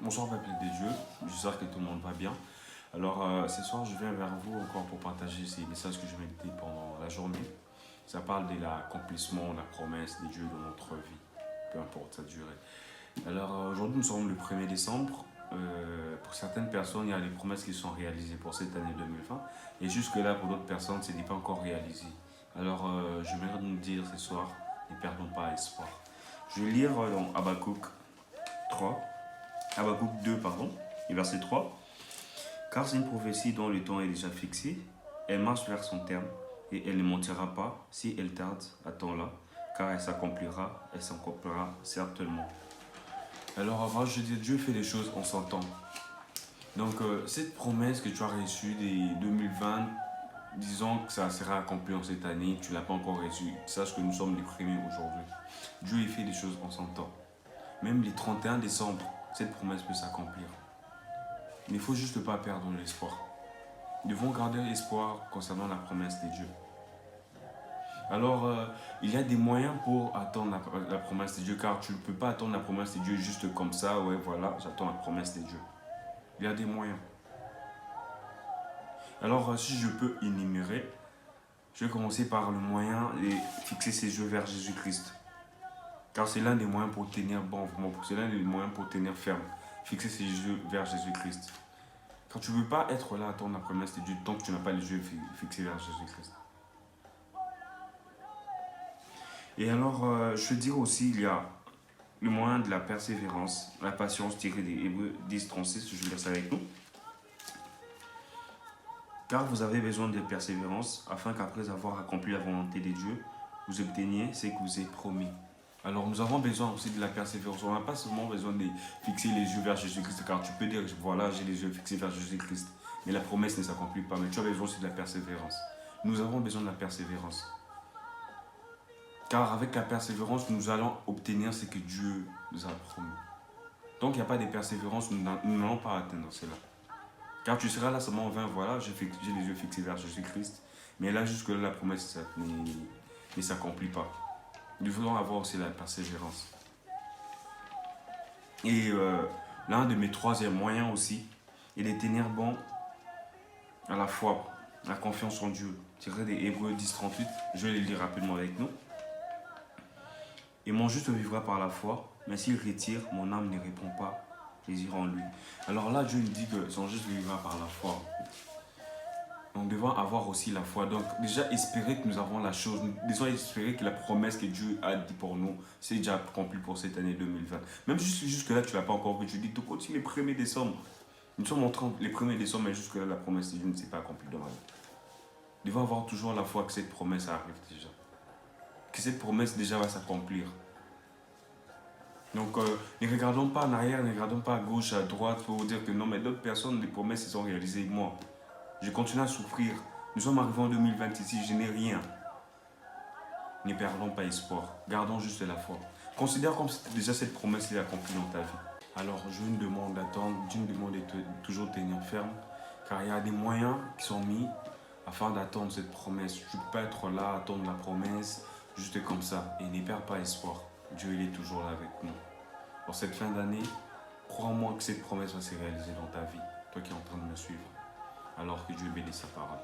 Bonsoir peuple de Dieu, j'espère que tout le monde va bien. Alors ce soir je viens vers vous encore pour partager ces messages que je méditais pendant la journée. Ça parle de l'accomplissement, la promesse de Dieu dans notre vie, peu importe sa durée. Alors aujourd'hui nous sommes le 1er décembre. Pour certaines personnes, il y a des promesses qui sont réalisées pour cette année 2020 et jusque-là pour d'autres personnes, ce n'est pas encore réalisé. Alors je viens nous dire ce soir, ne perdons pas espoir. Je vais lire dans Habakkuk 3. Habakkuk 2, pardon, et verset 3. Car c'est une prophétie dont le temps est déjà fixé, elle marche vers son terme, et elle ne mentira pas si elle tarde, attends-la, car elle s'accomplira certainement. Alors avant, je dis, Dieu fait des choses en son temps. Donc cette promesse que tu as reçue des 2020, disons que ça sera accompli en cette année, tu ne l'as pas encore reçue, sache que nous sommes les premiers aujourd'hui. Dieu il fait des choses en son temps. Même les 31 décembre, cette promesse peut s'accomplir. Mais il ne faut juste pas perdre l'espoir. Nous devons garder l'espoir concernant la promesse de Dieu. Alors, il y a des moyens pour attendre la promesse de Dieu, car tu ne peux pas attendre la promesse de Dieu juste comme ça, ouais, voilà, j'attends la promesse de Dieu. Il y a des moyens. Alors, si je peux énumérer, je vais commencer par le moyen de fixer ses yeux vers Jésus-Christ. Car c'est l'un des moyens pour tenir bon, c'est l'un des moyens pour tenir ferme. Fixer ses yeux vers Jésus-Christ. Quand tu ne veux pas être là à attendre la promesse de Dieu tant que tu n'as pas les yeux fixés vers Jésus-Christ. Et alors, je veux dire aussi, il y a le moyen de la persévérance, la patience tirée des Hébreux 10:36, je vous laisse avec nous. Car vous avez besoin de persévérance, afin qu'après avoir accompli la volonté de Dieu, vous obteniez ce que vous est promis. Alors nous avons besoin aussi de la persévérance. On n'a pas seulement besoin de fixer les yeux vers Jésus-Christ, car tu peux dire, voilà, j'ai les yeux fixés vers Jésus-Christ. Mais la promesse ne s'accomplit pas. Mais tu as besoin aussi de la persévérance. Nous avons besoin de la persévérance. Car avec la persévérance, nous allons obtenir ce que Dieu nous a promis. Donc il n'y a pas de persévérance, nous n'allons pas atteindre cela. Car tu seras là seulement en vain, voilà, j'ai les yeux fixés vers Jésus-Christ. Mais là, jusque-là, la promesse ne s'accomplit pas. Nous voulons avoir aussi la persévérance. Et l'un de mes troisièmes moyens aussi est de tenir bon à la foi, la confiance en Dieu. Tiré des Hébreux 10:38, je vais les lire rapidement avec nous. Et mon juste vivra par la foi, mais s'il retire, mon âme ne répond pas plaisir en lui. Alors là, Dieu nous dit que son juste vivra par la foi. Nous devons avoir aussi la foi. Donc déjà espérer que nous avons la chose. Nous devons espérer que la promesse que Dieu a dit pour nous, c'est déjà accompli pour cette année 2020. Même jusque là, tu ne l'as pas encore vu. Tu dis, tout continue les 1er décembre. Nous sommes en train les 1er décembre, mais jusque là, la promesse de Dieu ne s'est pas accomplie dans ma vie. Nous devons avoir toujours la foi que cette promesse arrive déjà. Que cette promesse déjà va s'accomplir. Donc, ne regardons pas en arrière, ne regardons pas à gauche, à droite pour dire que non, mais d'autres personnes, les promesses se sont réalisées. Moi, je continue à souffrir. Nous sommes arrivés en 2026, je n'ai rien. Ne perdons pas espoir. Gardons juste la foi. Considère comme déjà cette promesse est accomplie dans ta vie. Alors, je me demande d'attendre, je me demande de toujours tenir ferme, car il y a des moyens qui sont mis afin d'attendre cette promesse. Tu ne peux pas être là, attendre la promesse, juste comme ça. Et ne perds pas espoir. Dieu, il est toujours là avec nous. Pour cette fin d'année, crois-moi que cette promesse va se réaliser dans ta vie. Toi qui es en train de me suivre. Alors que Dieu bénisse sa parole.